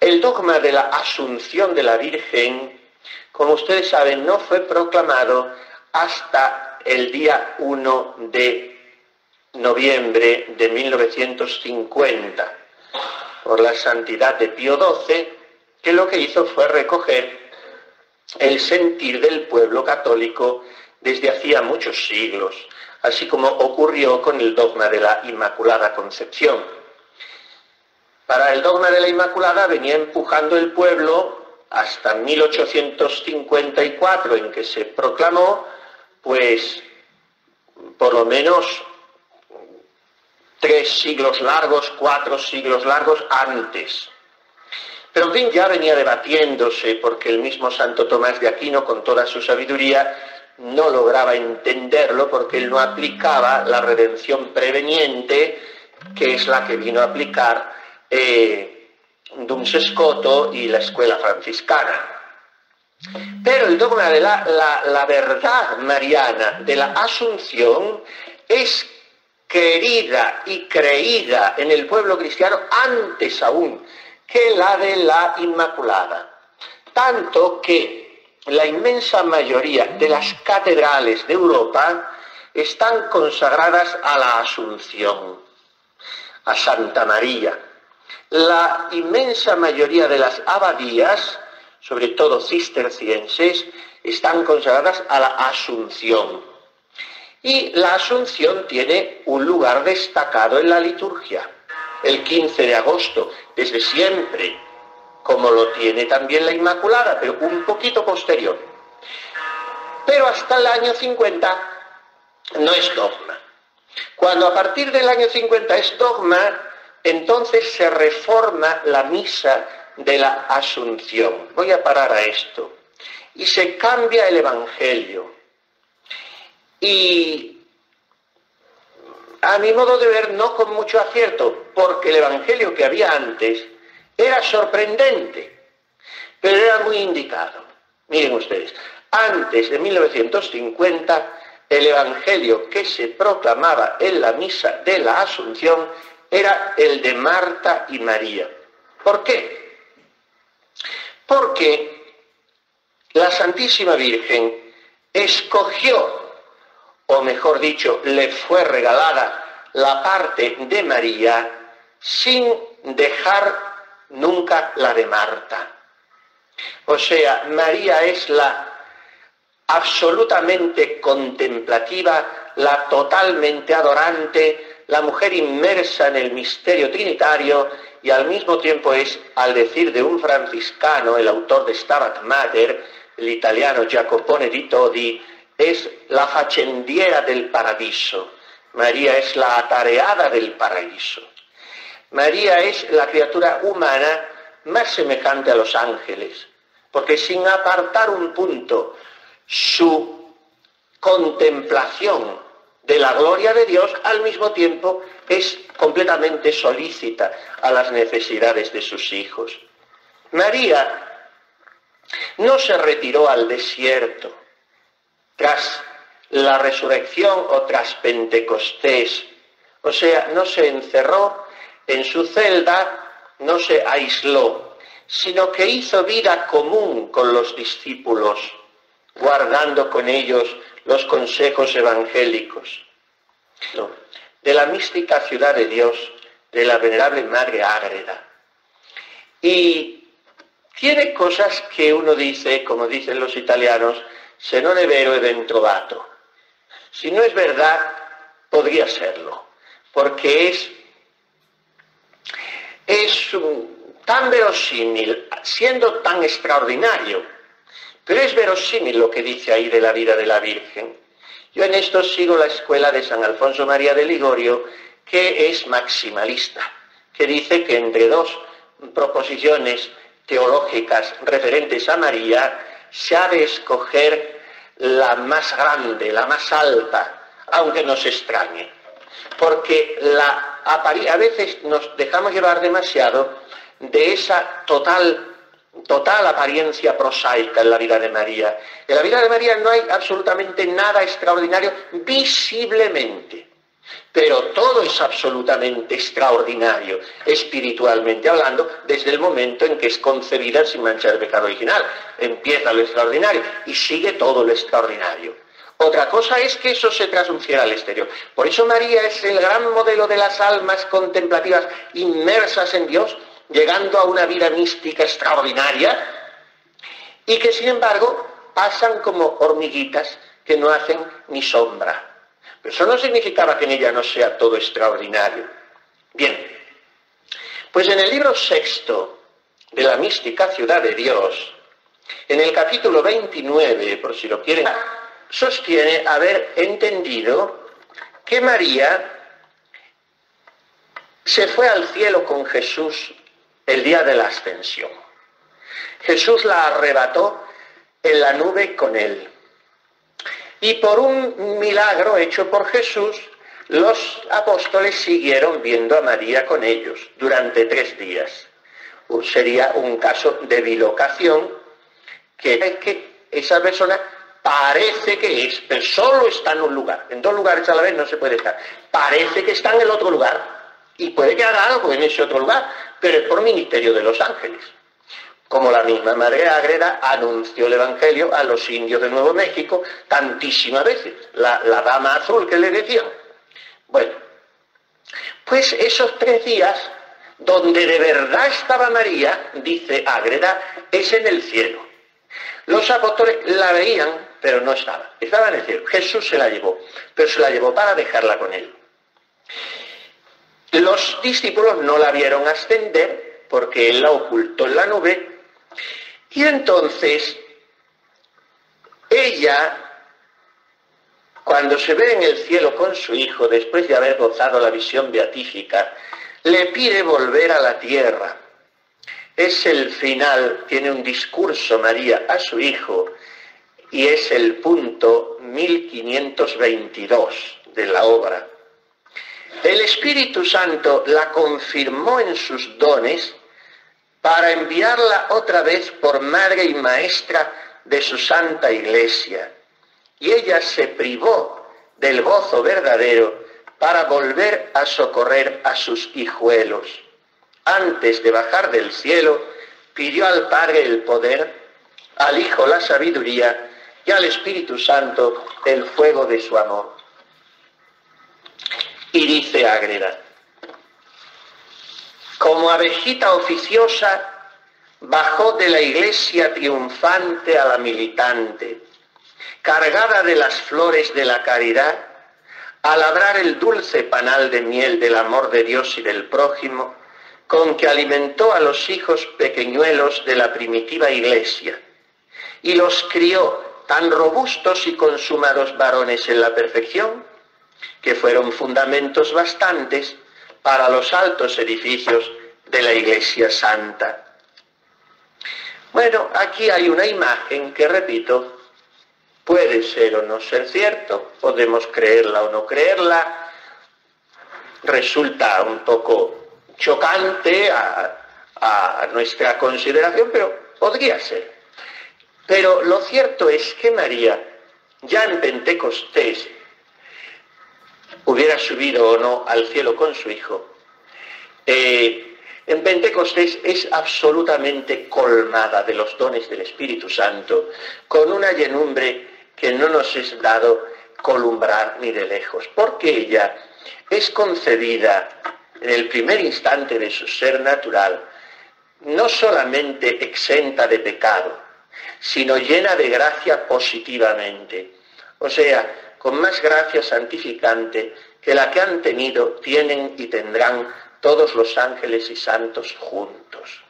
El dogma de la Asunción de la Virgen, como ustedes saben, no fue proclamado hasta el día 1 de noviembre de 1950 por la santidad de Pío XII, que lo que hizo fue recoger el sentir del pueblo católico desde hacía muchos siglos, así como ocurrió con el dogma de la Inmaculada Concepción. Para el dogma de la Inmaculada venía empujando el pueblo hasta 1854, en que se proclamó, pues, por lo menos 3 siglos largos, 4 siglos largos antes. Pero en fin, ya venía debatiéndose, porque el mismo Santo Tomás de Aquino, con toda su sabiduría, no lograba entenderlo, porque él no aplicaba la redención preveniente, que es la que vino a aplicar Duns Scoto y la escuela franciscana. Pero el dogma de la verdad mariana, de la Asunción, es querida y creída en el pueblo cristiano antes aún que la de la Inmaculada. Tanto que la inmensa mayoría de las catedrales de Europa están consagradas a la Asunción, a Santa María. La inmensa mayoría de las abadías, sobre todo cistercienses, están consagradas a la Asunción. Y la Asunción tiene un lugar destacado en la liturgia, el 15 de agosto, desde siempre, como lo tiene también la Inmaculada, pero un poquito posterior. Pero hasta el año 50 no es dogma. Cuando a partir del año 50 es dogma, entonces se reforma la misa de la Asunción. Voy a parar a esto. Y se cambia el Evangelio. Y a mi modo de ver, no con mucho acierto, porque el Evangelio que había antes era sorprendente, pero era muy indicado. Miren ustedes, antes de 1950, el Evangelio que se proclamaba en la misa de la Asunción era el de Marta y María. ¿Por qué? Porque la Santísima Virgen escogió, o mejor dicho, le fue regalada la parte de María sin dejar nunca la de Marta. O sea, María es la absolutamente contemplativa, la totalmente adorante, la mujer inmersa en el misterio trinitario, y al mismo tiempo es, al decir de un franciscano, el autor de Stabat Mater, el italiano Jacopone di Todi, es la faccendiera del paradiso. María es la atareada del paraíso. María es la criatura humana más semejante a los ángeles, porque sin apartar un punto su contemplación de la gloria de Dios, al mismo tiempo es completamente solícita a las necesidades de sus hijos. María no se retiró al desierto tras la resurrección o tras Pentecostés, o sea, no se encerró en su celda, no se aisló, sino que hizo vida común con los discípulos, guardando con ellos los consejos evangélicos. De la mística ciudad de Dios, de la venerable Madre Ágreda. Y tiene cosas que uno dice, como dicen los italianos, se non è vero ed è trovato. Si no es verdad, podría serlo, porque es tan verosímil, siendo tan extraordinario, pero es verosímil lo que dice ahí de la vida de la Virgen. Yo en esto sigo la escuela de San Alfonso María de Ligorio, que es maximalista, que dice que entre dos proposiciones teológicas referentes a María se ha de escoger la más grande, la más alta, aunque nos extrañe, porque a veces nos dejamos llevar demasiado de esa total apariencia prosaica en la vida de María. En la vida de María no hay absolutamente nada extraordinario visiblemente, Pero todo es absolutamente extraordinario, espiritualmente hablando, desde el momento en que es concebida sin mancha de pecado original. Empieza lo extraordinario y sigue todo lo extraordinario. Otra cosa es que eso se transfiera al exterior. Por eso María es el gran modelo de las almas contemplativas inmersas en Dios, llegando a una vida mística extraordinaria y que sin embargo pasan como hormiguitas que no hacen ni sombra. Pero eso no significaba que en ella no sea todo extraordinario. Bien, pues en el libro sexto de la mística Ciudad de Dios, en el capítulo 29, por si lo quieren, sostiene haber entendido que María se fue al cielo con Jesús el día de la ascensión. Jesús la arrebató en la nube con él. Y por un milagro hecho por Jesús, los apóstoles siguieron viendo a María con ellos durante 3 días. Sería un caso de bilocación, que esa persona parece que es, pero solo está en un lugar. En 2 lugares a la vez no se puede estar. Parece que está en el otro lugar y puede que haga algo en ese otro lugar, pero es por ministerio de los ángeles. Como la misma Madre Ágreda anunció el Evangelio a los indios de Nuevo México tantísimas veces, la dama azul que le decían. Bueno, pues esos 3 días donde de verdad estaba María, dice Ágreda, es en el cielo. Los apóstoles la veían, pero no estaba en el cielo. Jesús se la llevó, pero se la llevó para dejarla con él. Los discípulos no la vieron ascender porque él la ocultó en la nube. Y entonces, ella, cuando se ve en el cielo con su hijo, después de haber gozado la visión beatífica, le pide volver a la tierra. Es el final, tiene un discurso María a su hijo, y es el punto 1522 de la obra. El Espíritu Santo la confirmó en sus dones para enviarla otra vez por madre y maestra de su santa iglesia. Y ella se privó del gozo verdadero para volver a socorrer a sus hijuelos. Antes de bajar del cielo, pidió al Padre el poder, al Hijo la sabiduría y al Espíritu Santo el fuego de su amor. Y dice Ágreda: como abejita oficiosa, bajó de la iglesia triunfante a la militante, cargada de las flores de la caridad, a labrar el dulce panal de miel del amor de Dios y del prójimo, con que alimentó a los hijos pequeñuelos de la primitiva iglesia, y los crió tan robustos y consumados varones en la perfección, que fueron fundamentos bastantes para los altos edificios de la Iglesia Santa. Bueno, aquí hay una imagen que, repito, puede ser o no ser cierto, podemos creerla o no creerla, resulta un poco chocante a nuestra consideración, pero podría ser. Pero lo cierto es que María, ya en Pentecostés, hubiera subido o no al cielo con su hijo, en Pentecostés es absolutamente colmada de los dones del Espíritu Santo, con una llenumbre que no nos es dado columbrar ni de lejos, porque ella es concebida en el primer instante de su ser natural, no solamente exenta de pecado, sino llena de gracia positivamente, o sea, con más gracia santificante que la que han tenido, tienen y tendrán todos los ángeles y santos juntos.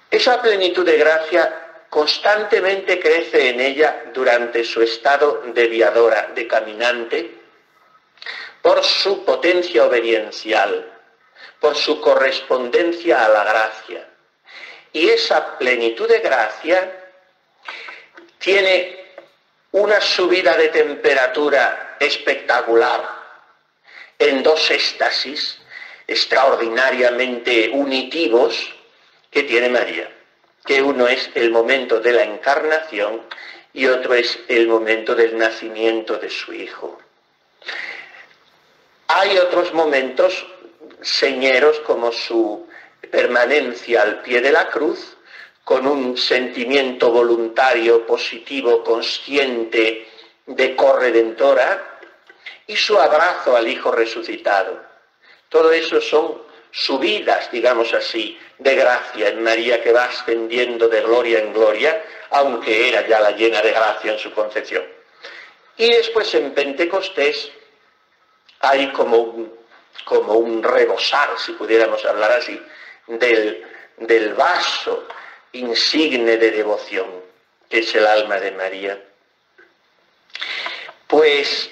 Esa plenitud de gracia constantemente crece en ella durante su estado de viadora, de caminante, por su potencia obediencial, por su correspondencia a la gracia. Y esa plenitud de gracia tiene una subida de temperatura espectacular en 2 éxtasis extraordinariamente unitivos que tiene María, que uno es el momento de la encarnación y otro es el momento del nacimiento de su Hijo. Hay otros momentos señeros, como su permanencia al pie de la cruz, con un sentimiento voluntario, positivo, consciente de corredentora, y su abrazo al Hijo resucitado. Todo eso son subidas, digamos así, de gracia en María, que va ascendiendo de gloria en gloria, aunque era ya la llena de gracia en su concepción. Y después en Pentecostés hay como un rebosar, si pudiéramos hablar así, del vaso insigne de devoción, que es el alma de María. Pues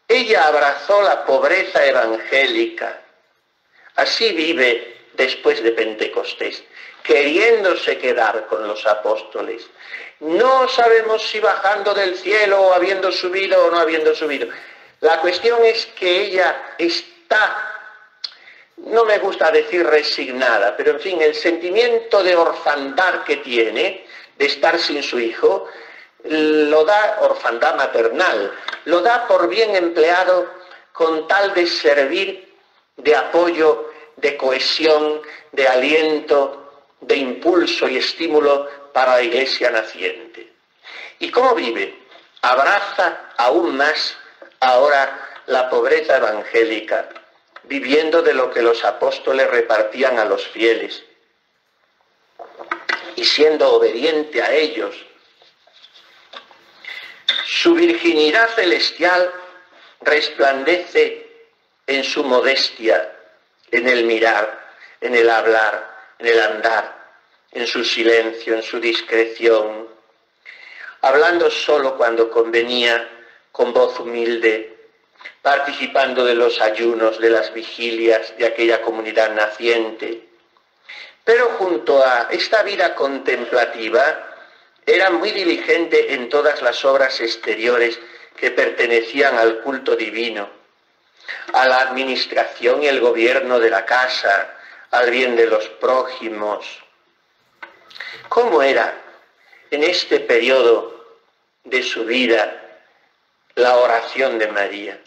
ella abrazó la pobreza evangélica. Así vive después de Pentecostés, queriéndose quedar con los apóstoles. No sabemos si bajando del cielo o habiendo subido o no habiendo subido. La cuestión es que ella está, no me gusta decir resignada, pero en fin, el sentimiento de orfandad que tiene, de estar sin su hijo, lo da, orfandad maternal, lo da por bien empleado con tal de servir de apoyo, de cohesión, de aliento, de impulso y estímulo para la iglesia naciente. ¿Y cómo vive? Abraza aún más ahora la pobreza evangélica, viviendo de lo que los apóstoles repartían a los fieles y siendo obediente a ellos. Su virginidad celestial resplandece en su modestia, en el mirar, en el hablar, en el andar, en su silencio, en su discreción, hablando solo cuando convenía, con voz humilde, participando de los ayunos, de las vigilias de aquella comunidad naciente. Pero junto a esta vida contemplativa, era muy diligente en todas las obras exteriores que pertenecían al culto divino, a la administración y el gobierno de la casa, al bien de los prójimos. ¿Cómo era en este periodo de su vida la oración de María?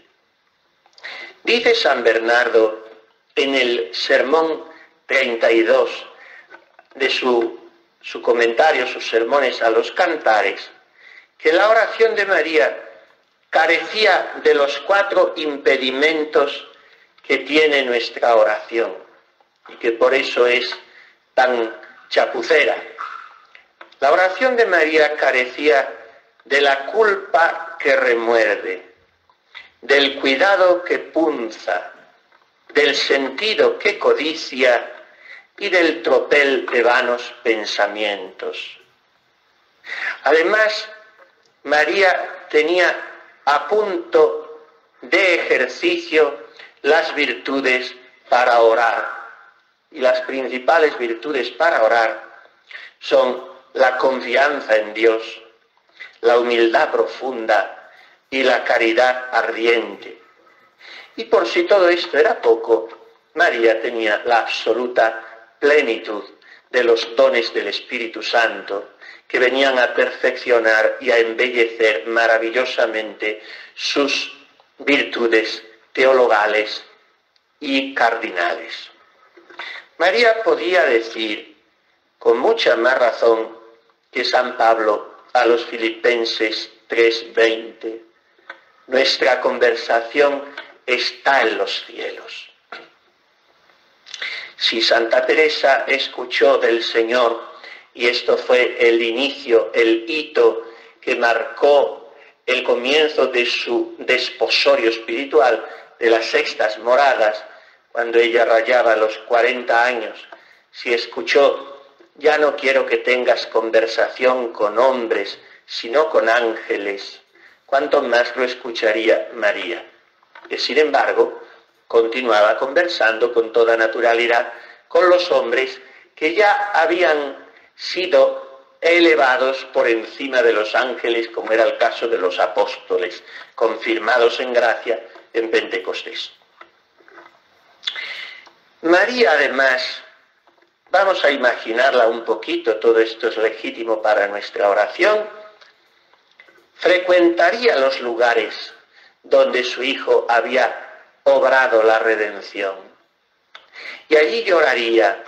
Dice San Bernardo en el Sermón 32 de su comentario, sus sermones a los cantares, que la oración de María carecía de los 4 impedimentos que tiene nuestra oración y que por eso es tan chapucera. La oración de María carecía de la culpa que remuerde, del cuidado que punza, del sentido que codicia y del tropel de vanos pensamientos. Además, María tenía a punto de ejercicio las virtudes para orar. Y las principales virtudes para orar son la confianza en Dios, la humildad profunda y la caridad ardiente. Y por si todo esto era poco, María tenía la absoluta plenitud de los dones del Espíritu Santo, que venían a perfeccionar y a embellecer maravillosamente sus virtudes teologales y cardinales. María podía decir, con mucha más razón que San Pablo a los Filipenses 3:20, nuestra conversación está en los cielos. Si Santa Teresa escuchó del Señor, y esto fue el inicio, el hito que marcó el comienzo de su desposorio espiritual, de las sextas moradas, cuando ella rayaba los 40 años, si escuchó, ya no quiero que tengas conversación con hombres, sino con ángeles, ¿cuánto más lo escucharía María? Que sin embargo, continuaba conversando con toda naturalidad con los hombres que ya habían sido elevados por encima de los ángeles, como era el caso de los apóstoles, confirmados en gracia en Pentecostés. María, además, vamos a imaginarla un poquito, todo esto es legítimo para nuestra oración, frecuentaría los lugares donde su hijo había obrado la redención. Y allí lloraría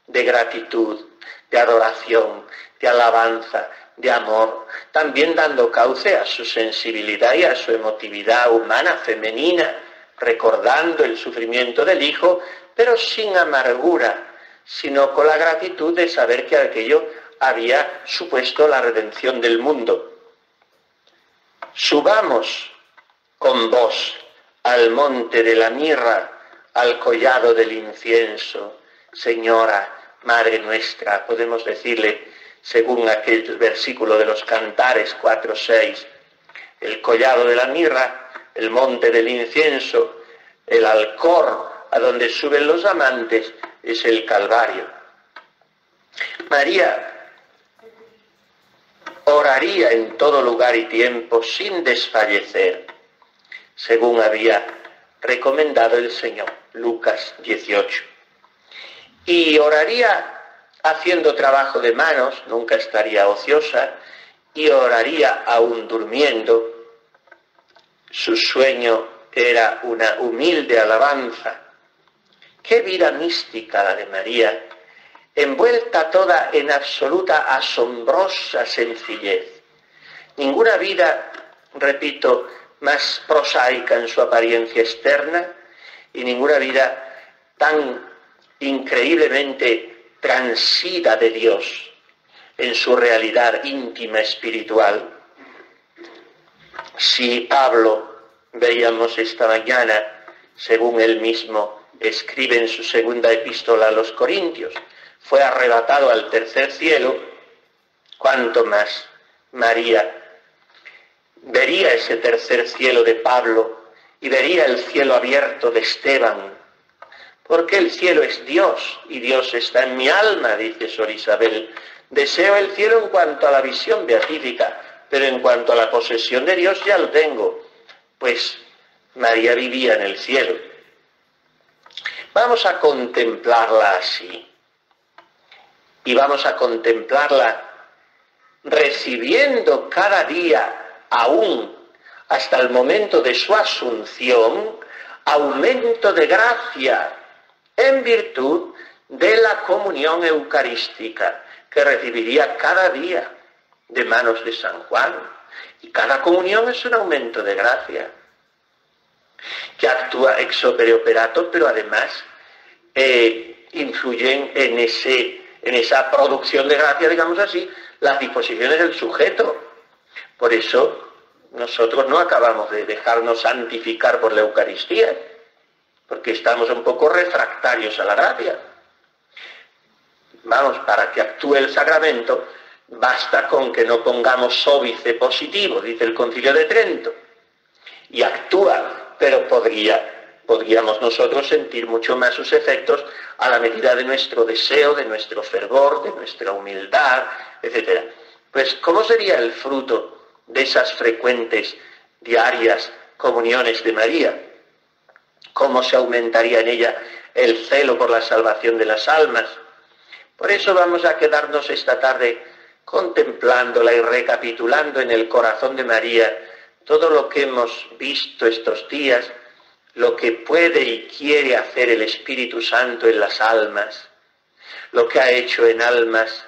de gratitud, de adoración, de alabanza, de amor, también dando cauce a su sensibilidad y a su emotividad humana, femenina, recordando el sufrimiento del Hijo, pero sin amargura, sino con la gratitud de saber que aquello había supuesto la redención del mundo. Subamos con vos al monte de la mirra, al collado del incienso. Señora, Madre nuestra, podemos decirle, según aquel versículo de los Cantares 4:6, el collado de la mirra, el monte del incienso, el alcor a donde suben los amantes, es el Calvario. María oraría en todo lugar y tiempo sin desfallecer, según había recomendado el Señor, Lucas 18. Y oraría haciendo trabajo de manos, nunca estaría ociosa, y oraría aún durmiendo. Su sueño era una humilde alabanza. Qué vida mística la de María, envuelta toda en absoluta asombrosa sencillez. Ninguna vida, repito, más prosaica en su apariencia externa, y ninguna vida tan increíblemente transida de Dios en su realidad íntima espiritual. Si Pablo, veíamos esta mañana, según él mismo escribe en su segunda epístola a los Corintios, fue arrebatado al tercer cielo, cuánto más María vería ese tercer cielo de Pablo y vería el cielo abierto de Esteban, porque el cielo es Dios y Dios está en mi alma, dice Sor Isabel. Deseo el cielo en cuanto a la visión beatífica, pero en cuanto a la posesión de Dios ya lo tengo. Pues María vivía en el cielo. Vamos a contemplarla así. Y vamos a contemplarla recibiendo cada día, aún hasta el momento de su asunción, aumento de gracia en virtud de la comunión eucarística que recibiría cada día de manos de San Juan. Y cada comunión es un aumento de gracia que actúa ex opere operato, pero además influyen en esa producción de gracia, digamos así, las disposiciones del sujeto. Por eso nosotros no acabamos de dejarnos santificar por la Eucaristía, porque estamos un poco refractarios a la gracia. Vamos, para que actúe el sacramento, basta con que no pongamos óbice positivo, dice el Concilio de Trento, y actúa, pero podríamos nosotros sentir mucho más sus efectos a la medida de nuestro deseo, de nuestro fervor, de nuestra humildad, etc. Pues, ¿cómo sería el fruto de esas frecuentes, diarias comuniones de María? ¿Cómo se aumentaría en ella el celo por la salvación de las almas? Por eso vamos a quedarnos esta tarde contemplándola y recapitulando en el corazón de María todo lo que hemos visto estos días, lo que puede y quiere hacer el Espíritu Santo en las almas, lo que ha hecho en almas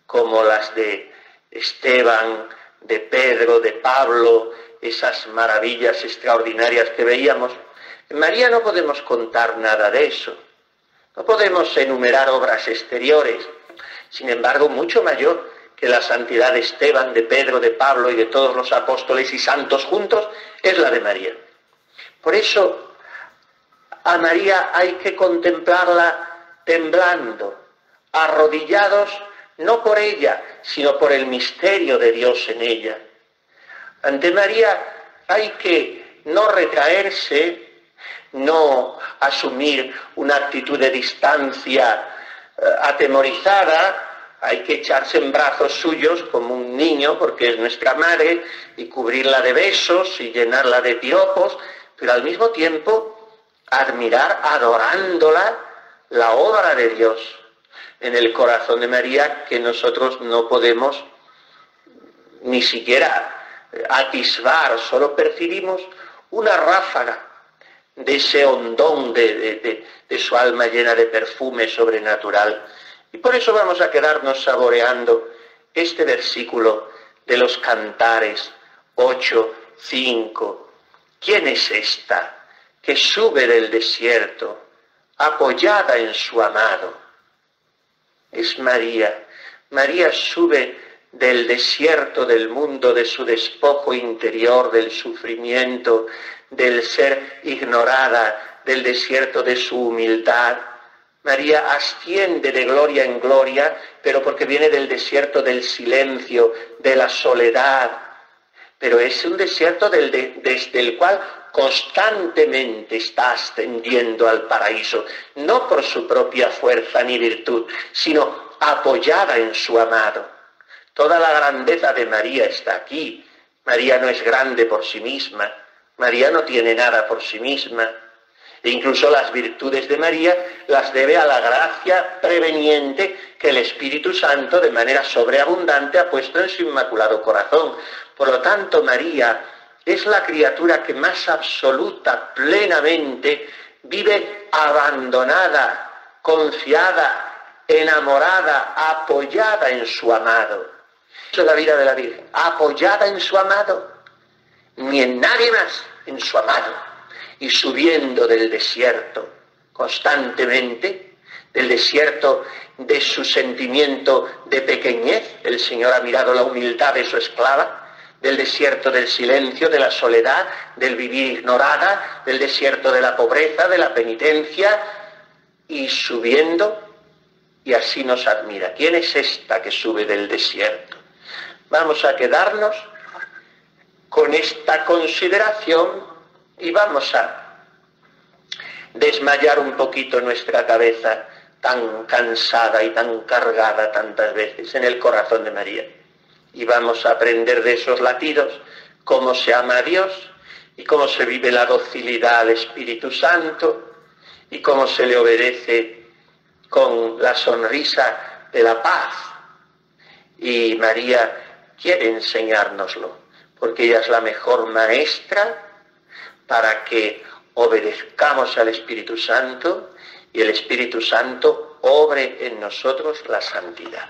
como las de Esteban, de Pedro, de Pablo, esas maravillas extraordinarias que veíamos. En María no podemos contar nada de eso, no podemos enumerar obras exteriores, sin embargo, mucho mayor que la santidad de Esteban, de Pedro, de Pablo y de todos los apóstoles y santos juntos, es la de María. Por eso, a María hay que contemplarla temblando, arrodillados, no por ella, sino por el misterio de Dios en ella. Ante María hay que no retraerse, no asumir una actitud de distancia atemorizada. Hay que echarse en brazos suyos como un niño, porque es nuestra madre, y cubrirla de besos y llenarla de piropos, pero al mismo tiempo admirar, adorándola, la obra de Dios en el corazón de María, que nosotros no podemos ni siquiera atisbar, solo percibimos una ráfaga de ese hondón de su alma llena de perfume sobrenatural. Y por eso vamos a quedarnos saboreando este versículo de los Cantares 8:5. ¿Quién es esta que sube del desierto, apoyada en su amado? Es María. María sube del desierto del mundo, de su despojo interior, del sufrimiento, del ser ignorada, del desierto de su humildad. María asciende de gloria en gloria, pero porque viene del desierto del silencio, de la soledad. Pero es un desierto desde el cual constantemente está ascendiendo al paraíso, no por su propia fuerza ni virtud, sino apoyada en su amado. Toda la grandeza de María está aquí. María no es grande por sí misma, María no tiene nada por sí misma. E incluso las virtudes de María las debe a la gracia preveniente que el Espíritu Santo de manera sobreabundante ha puesto en su inmaculado corazón. Por lo tanto, María es la criatura que más absoluta, plenamente, vive abandonada, confiada, enamorada, apoyada en su amado. Eso es la vida de la Virgen, apoyada en su amado, ni en nadie más, en su amado. Y subiendo del desierto constantemente, del desierto de su sentimiento de pequeñez, el Señor ha mirado la humildad de su esclava, del desierto del silencio, de la soledad, del vivir ignorada, del desierto de la pobreza, de la penitencia, y subiendo, y así nos admira. ¿Quién es esta que sube del desierto? Vamos a quedarnos con esta consideración y vamos a desmayar un poquito nuestra cabeza tan cansada y tan cargada tantas veces en el corazón de María. Y vamos a aprender de esos latidos cómo se ama a Dios y cómo se vive la docilidad al Espíritu Santo y cómo se le obedece con la sonrisa de la paz. Y María quiere enseñárnoslo, porque ella es la mejor maestra para que obedezcamos al Espíritu Santo y el Espíritu Santo obre en nosotros la santidad.